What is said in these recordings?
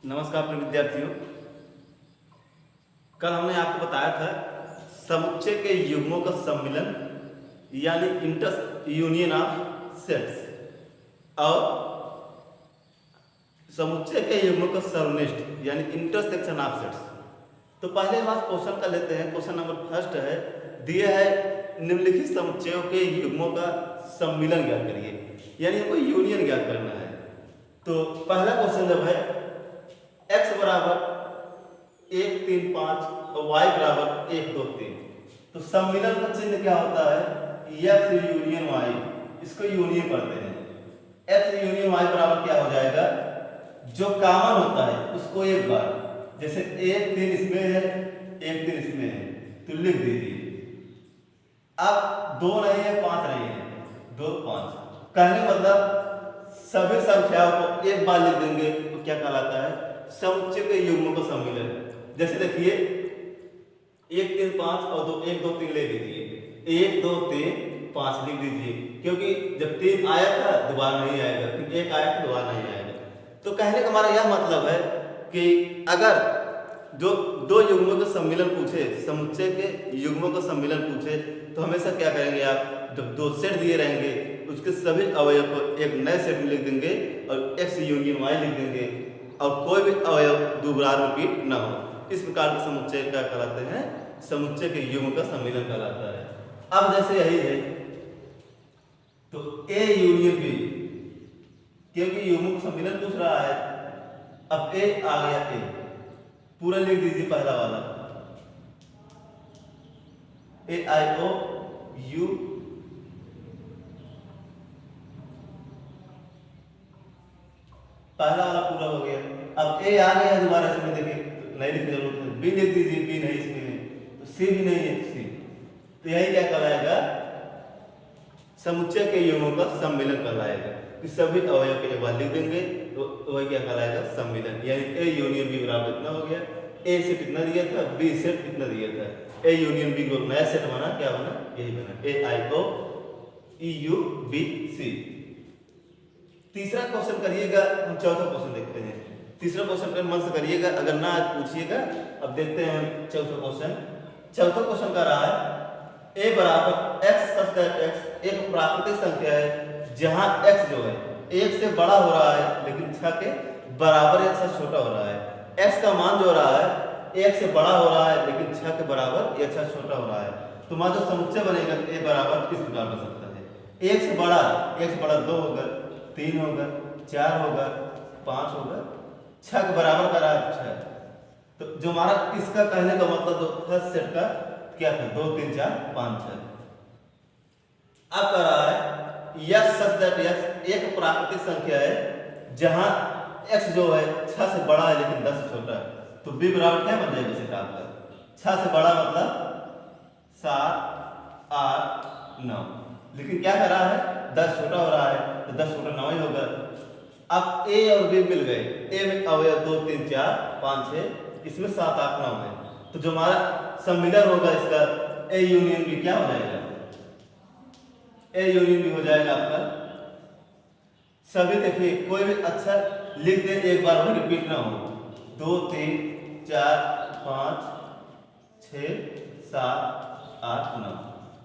नमस्कार प्रिय विद्यार्थियों। कल हमने आपको बताया था समुच्चय के युग्मों का सम्मिलन यानी इंटर यूनियन ऑफ सेट्स और समुच्चय के युग्मों का सर्वनिष्ठ यानी इंटरसेक्शन ऑफ सेट्स। तो पहले हम आज क्वेश्चन का लेते हैं। क्वेश्चन नंबर फर्स्ट है, दिया है निम्नलिखित समुच्चयों के युग्मों का सम्मिलन ज्ञात करिए, यानी हमको यूनियन ज्ञात करना है। तो पहला क्वेश्चन जब है x बराबर 1 3 5 और y बराबर 1 2 3, तो सम्मिलन का चिन्ह क्या होता है? x यूनियन y, इसको यूनियन करते हैं। x यूनियन y बराबर क्या हो जाएगा? जो कॉमन होता है उसको एक बार, जैसे 1 3 इसमें है 1 3 इसमें है तो लिख दीजिए। अब 2 नहीं है 5 नहीं है, 2 5 कहने मतलब सभी संख्याओं को एक बार लिख देंगे तो क्या कहलाता है? समुच्चय के युग्मों का सम्मिलन। जैसे देखिए 1 3 5 और 1 2 3 ले लीजिए, 1 2 3 5 लिख दीजिए, क्योंकि जब 3 आया था दोबारा नहीं आएगा, फिर 1 आया था दोबारा नहीं आएगा। तो कहने का हमारा यह मतलब है कि अगर जो दो युग्मों का सम्मिलन पूछे, समुच्चय के युग्मों का सम्मिलन पूछे, तो हमेशा क्या करेंगे आप? जब दो सेट दिए रहेंगे उसके सभी अवयव को एक नए सेट में लिख देंगे और x यूनियन y लिख देंगे और कोई भी अवयव दोबारा रिपीट ना हो। इस प्रकार के समुच्चय क्या कहलाते हैं? समुच्चय के युग्म का सम्मिलन कहलाता है। अब जैसे यही है तो a यूनियन b, क्योंकि युग्म का सम्मिलन पूछ रहा है। अब a आ गया, a पूरा लिख दीजिए पहला वाला, a i o u पहला वाला पूरा हो गया। अब ए आ गया दोबारा, इसमें देखिए नहीं लिखने की जरूरत है, बी लिख दीजिए, बी नहीं इसमें है तो सी भी नहीं है, सी। तो यही क्या कहलाएगा? समुच्चय के युग्मों का सम्मिलन कहलाएगा। कि सभी अवयव के एक बार लिख देंगे तो वही क्या कहलाएगा? सम्मिलन। यानी ए यूनियन बी बराबर इतना हो गया। ए सेट कितना दिया था, बी सेट कितना दिया था, ए यूनियन बी को नया सेट बना, क्या बना? यही बना, ए आई ओ ई यू बी सी। तीसरा क्वेश्चन करिएगा, हम चौथा क्वेश्चन देखते हैं। तीसरा क्वेश्चन पर मन से करिएगा, अगर ना आज पूछिएगा। अब देखते हैं हम चौथा क्वेश्चन। चौथा क्वेश्चन का रहा है a बराबर x सच दैट x एक प्राकृतिक संख्या है जहां x जो है 1 से बड़ा हो रहा है लेकिन 6 के बराबर या 6 छोटा हो रहा है। x का मान जो रहा है 1 से बड़ा हो रहा है लेकिन 6 के बराबर या 6 छोटा हो रहा है। तो मान जो समुच्चय बनेगा a बराबर किस प्रकार बन सकता है? 1 से बड़ा 2 होगा, 3 होगा, 4 होगा, 5 होगा, 6 के बराबर का रहा है 6। तो जो हमारा इसका कहने का मतलब जो फर्स्ट सेट का क्या था? 2 3 4 5 6। अब कह रहा है x सच दैट x एक प्राकृतिक संख्या है जहां x जो है 6 से बड़ा है लेकिन 10 से छोटा है। तो b बराबर क्या बन जाएगा सेट आपका? 6 से बड़ा मतलब 7 8 9, लेकिन क्या कर रहा है? 10 छोटा हो रहा है तो 10 छोटा 9 ही होगा। अब a और b मिल गए, a में अवयव 2 3 4 5 6, इसमें 7 8 9 है। तो जो हमारा सम्मिलन होगा इसका a यूनियन b क्या हो जाएगा? a यूनियन b हो जाएगा आपका। सभी देखिए कोई भी अक्षर लिख दे एक बार में रिपीट ना हो। 2 3 4 5 6 7 8 9,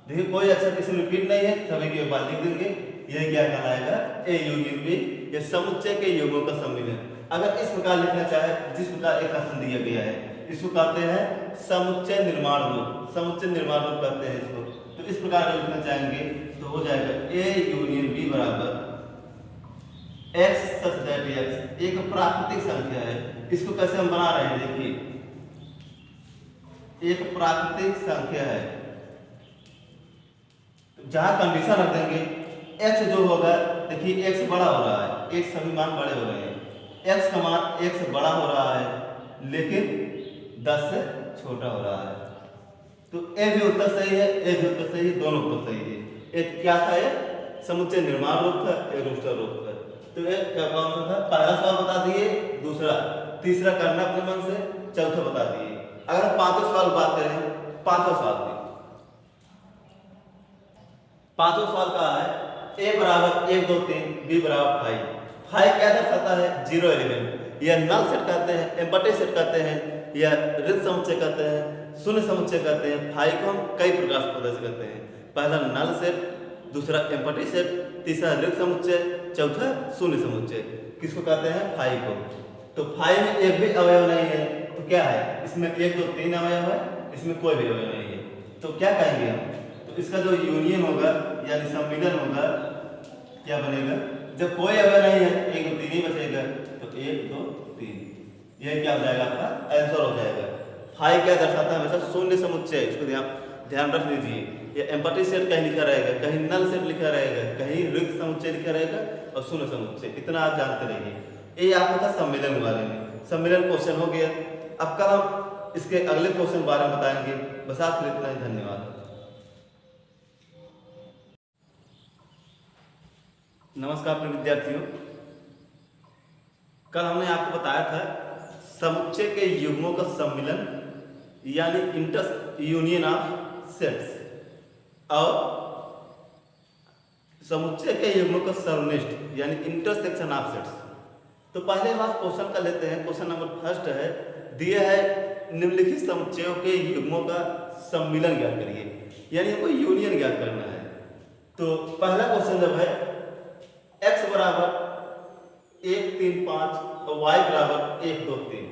देखिए कोई अक्षर किसी में रिपीट नहीं है, सभी की एक बार लिख देंगे। यह क्या कहलाएगा? a यूनियन b, ये समुच्चय के युग्मों का सम्मिलन। अगर इस प्रकार लिखना चाहे जिस प्रकार एक कथन दिया गया है, इसको कहते हैं समुच्चय निर्माण रूप। समुच्चय निर्माण रूप कहते हैं इसको। तो इस प्रकार लिखना चाहेंगे तो हो जाएगा a यूनियन b बराबर x सच दैट x एक प्राकृतिक संख्या है। इसको कैसे हम बना रहे हैं? देखिए एक प्राकृतिक संख्या है, जहां कंडीशन रख देंगे x जो होगा, देखिए x बड़ा हो रहा है, x सभी मान बड़े हो रहे हैं, x का मान 1 से बड़ा हो रहा है लेकिन 10 से छोटा हो रहा है। तो a भी उत्तर सही है, a भी उत्तर सही है, दोनों उत्तर सही है। एक क्या था? ये समुच्चय निर्माण रूप था, एक रोस्टर रूप था। तो एक क्या कौन सा था? पहला सवाल बता दिए, दूसरा तीसरा करना अपने मन से, चौथा बता दिए। अगर पांचों सवाल बात करें, पांचों सवाल की पांचों सवाल का है a बराबर 1 2 3, b बराबर 5 क्या दर्शाता है? 0 एलिमेंट। या नल सेट कहते हैं, एम्पटी सेट कहते हैं, या रिक्त समुच्चय कहते हैं, शून्य समुच्चय कहते हैं। फाई को हम कई प्रकार से प्रदर्शित करते हैं। पहला नल सेट, दूसरा एम्पटी सेट, तीसरा रिक्त समुच्चय, चौथा शून्य समुच्चय। किसको कहते हैं? फाई को। तो फाई में एक भी अवयव नहीं है तो क्या है? इसमें 1 2 3 अवयव है, इसमें कोई भी अवयव नहीं है। तो क्या कहेंगे हम? तो इसका जो यूनियन होगा यानी सम्मिलन होगा, क्या बनेगा? जब कोई अवयव नहीं है 1 2 3 ही बचेगा, तो 1 2 3 यह क्या हो जाएगा? आपका आंसर हो जाएगा। फाई क्या दर्शाता है? हमेशा शून्य समुच्चय। इसको ध्यान रख लीजिए। ये एम्पटी सेट कहीं लिखा रहेगा, कहीं नल सेट लिखा रहेगा, कहीं रिक्त समुच्चय लिखा रहेगा और शून्य समुच्चय। इतना आप जानते रहिए। ये आपका था सम्मिलन के बारे में। सम्मिलन क्वेश्चन हो गया। अब कल हम इसके अगले क्वेश्चन के बारे में बताएंगे। बस आज के लिए इतना ही। धन्यवाद। नमस्कार प्रिय विद्यार्थियों, कल हमने आपको बताया था समुच्चय के युग्मों का सम्मिलन यानी इंटर यूनियन ऑफ सेट्स, और समुच्चय के युग्मों का सर्वनिष्ठ यानी इंटरसेक्शन ऑफ सेट्स। तो पहले हम आज क्वेश्चन का लेते हैं। क्वेश्चन नंबर फर्स्ट है, दिया है निम्नलिखित समुच्चयों के युग्मों का सम्मिलन ज्ञात करिए, यानी हमको यूनियन ज्ञात करना है। तो पहला क्वेश्चन जब है x बराबर 1 3 5 और y बराबर 1 2 3,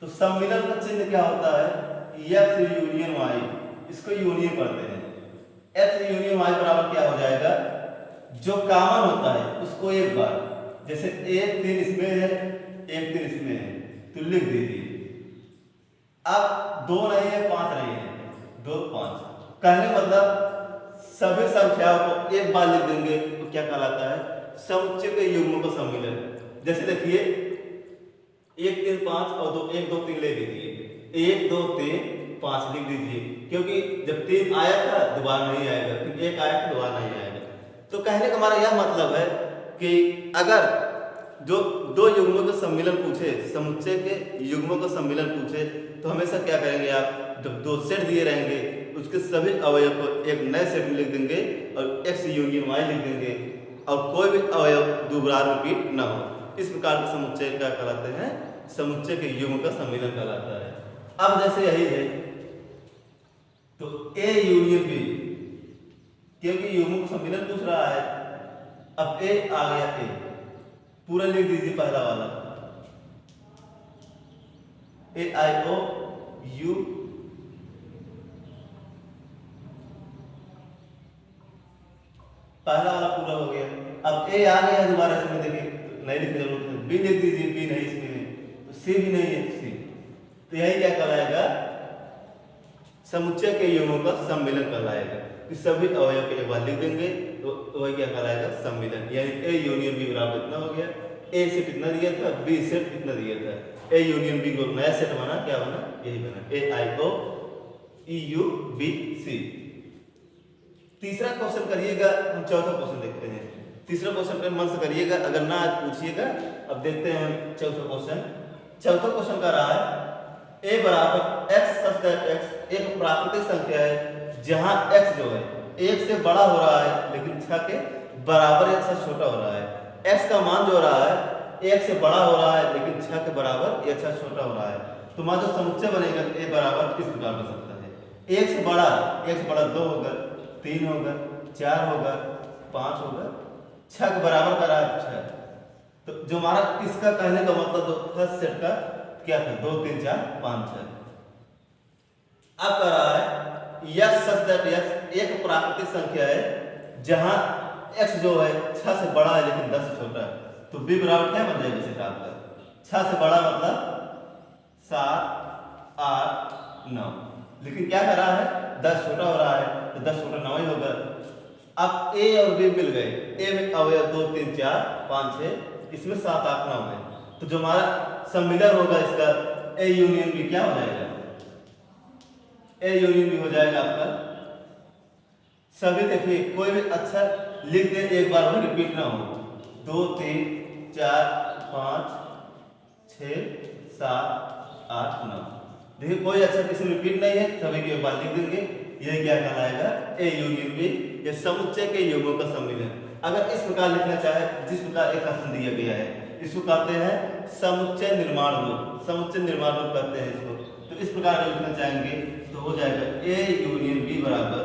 तो सम्मिलन का चिन्ह क्या होता है? x union y। इसको यूनियन करते हैं। x यूनियन y बराबर क्या हो जाएगा? जो कॉमन होता है उसको एक बार, जैसे 1 3 इसमें है, 1 3 इसमें है, तो लिख दीजिए। अब 2 नहीं है, 5 नहीं है, 2 5 कहने मतलब सभी संख्याओं को एक बार लिख देंगे तो क्या कहलाता है? समुच्चय के युग्मों का सम्मिलन। जैसे देखिए 1 3 5 और 2 1 2 3 ले लीजिए। 1 2 3 5 लिख दीजिए, क्योंकि जब 3 आया था दोबारा नहीं आएगा, फिर 1 आया था दोबारा नहीं आएगा। तो कहने का हमारा यह मतलब है कि अगर जो दो युग्मों का सम्मिलन पूछे, समुच्चय के युग्मों का सम्मिलन पूछे, तो हमेशा क्या करेंगे आप? जब दो सेट दिए रहेंगे उसके सभी अवयव को एक नए सेट में लिख देंगे और x यूनियन y लिख देंगे, और कोई भी अवयव दोबारा रिपीट न हो। इस प्रकार के समुच्चय क्या कहलाते हैं? समुच्चय के युग्म का सम्मिलन कहलाता है। अब जैसे यही है तो a यूनियन b, क्योंकि युग्म का सम्मिलन पूछ रहा है। अब a आ गया, a पूरा लिख दीजिए। पहला वाला AIOU, पहला वाला पूरा हो गया। अब A आ गया दोबारा, इसमें देखिए नहीं लिखने की जरूरत है। B लिख दीजिए, B नहीं इसमें है, तो C भी नहीं है, C। तो यही क्या कहलाएगा? समुच्चय के युग्मों का सम्मिलन कहलाएगा। कि सभी अवयव के एक बार लिख देंगे तो वही क्या कहलाएगा? सम्मिलन। यानी A यूनियन B बराबर इतना हो गया। A सेट इतना दिया था, B सेट इतना दिया था। A यूनियन B को नया सेट बना, क्या बना? यही बना AIOEUBC। तीसरा क्वेश्चन करिएगा। हम चौथा क्वेश्चन देखते हैं। तीसरा क्वेश्चन मन से करिएगा, अगर ना आज पूछिएगा। अब देखते हैं हम चौथा क्वेश्चन। चौथा क्वेश्चन का रहा है a बराबर x सच दैट x एक प्राकृतिक संख्या है जहां x जो है 1 से बड़ा हो रहा है लेकिन 6 के बराबर या 6 छोटा हो रहा है। x का मान जो रहा है 1 से बड़ा हो रहा है लेकिन 6 के बराबर या 6 छोटा हो रहा है। तो मान जो समुच्चय बनेगा a बराबर किस प्रकार बन सकता है? 1 से बड़ा 2 होगा, 3 होगा, 4 होगा, 5 होगा, 6 के बराबर का रहा है 6। तो जो हमारा इसका कहने का मतलब जो फर्स्ट सेट का क्या था? 2 3 4 5 6। अब कह रहा है यह सच दैट x एक प्राकृतिक संख्या है जहां x जो है 6 से बड़ा है लेकिन 10 से छोटा है। तो b बराबर क्या बन जाएगा सेट आपका? 6 से बड़ा मतलब 7 8 9, लेकिन क्या कर रहा है? 10 छोटा हो रहा है, तो 10 छोटा 9 ही होगा। अब a और b मिल गए। a में अवयव 2 3 4 5 6, इसमें 7 8 9 है। तो जो हमारा सम्मिलन होगा इसका a यूनियन b क्या हो जाएगा? a यूनियन b हो जाएगा आपका। सभी देखिए कोई भी अक्षर लिख दे एक बार में रिपीट ना हो। 2 3 4 5 6 7 8 9, देखिए कोई अक्षर किसी में रिपीट नहीं है, सभी की एक बार लिख देंगे। यह क्या कहलाएगा? a यूनियन b, यह समुच्चय के युग्मों का सम्मिलन। अगर इस प्रकार लिखना चाहे जिस प्रकार एक कथन दिया गया है, इसको कहते हैं समुच्चय निर्माण रूप, समुच्चय निर्माण रूप कहते हैं इसको। तो इस प्रकार अगर लिखना चाहेंगे तो हो जाएगा ए यूनियन बी बराबर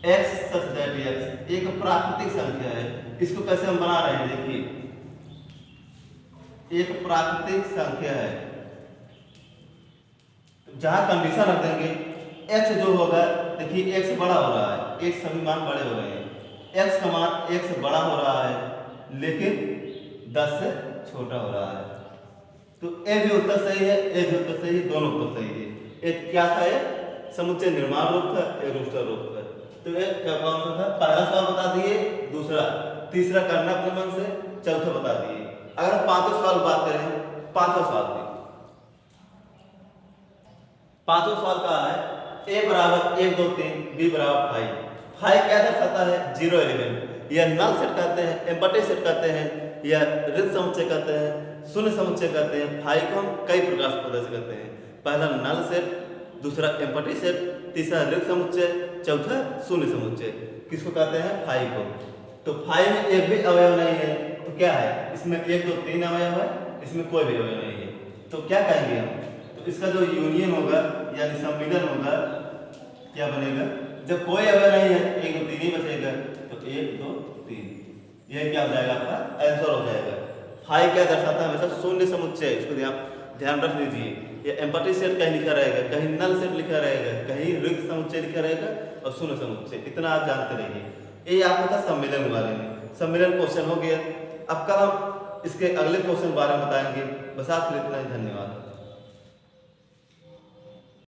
एक्स सच दैट एक्स एक प्राकृतिक संख्या है। इसको कैसे हम बना रहे हैं देखिए, एक प्राकृतिक संख्या है, जहां कंडीशन रख देंगे x जो होगा, देखिए x बड़ा हो रहा है, x सभी मान बड़े हो रहे हैं, x का मान x से बड़ा हो रहा है लेकिन 10 से छोटा हो रहा है। तो ए भी उत्तर सही है, ए भी उत्तर सही है, दोनों उत्तर सही है। एक क्या था, ये समुच्चय निर्माण रूप था, एक रूस्टर रूप था। तो एक कौन सा था, पहला सवाल बता दिए, दूसरा तीसरा करना अपने मन से, चौथा बता दिए। अगर हम पांचों सवाल बात करें, पांचों सवाल थे, पांचों सवाल का है ए बराबर 1 2 3 बी बराबर 5। 5 क्या दर्शाता है, 0 एलिमेंट, या नल सेट कहते हैं, एम्प्टी सेट कहते हैं, या रिक्त समुच्चय कहते हैं, शून्य समुच्चय कहते हैं। 5 को हम कई प्रकार से प्रदर्शित करते हैं, पहला नल सेट, दूसरा एम्प्टी सेट, तीसरा रिक्त समुच्चय, चौथा शून्य समुच्चय। किसको कहते हैं, 5 को। तो 5 में एक भी अवयव नहीं है, तो क्या है, इसमें 1 2 3 अवयव है, इसमें कोई भी अवयव नहीं है। तो क्या कहेंगे हम, तो इसका जो यूनियन होगा यानी सम्मिलन होगा, क्या बनेगा, जब कोई अवयव नहीं है 1 2 3 ही बचेगा, तो 1 2 3 यह क्या हो जाएगा, आपका आंसर हो जाएगा। 5 क्या दर्शाता है, हमेशा शून्य समुच्चय, इसको ध्यान रख लीजिए। ये एम्प्टी सेट कहीं लिखा रहेगा, कहीं नल सेट लिखा रहेगा, कहीं रिक्त समुच्चय लिखा रहेगा और शून्य समुच्चय, इतना आप जानते रहिए। ये आपका था सम्मेलन के बारे में। सम्मेलन क्वेश्चन हो गया। अब कल हम इसके अगले क्वेश्चन बारे में बताएंगे। बस आज के लिए इतना ही, धन्यवाद।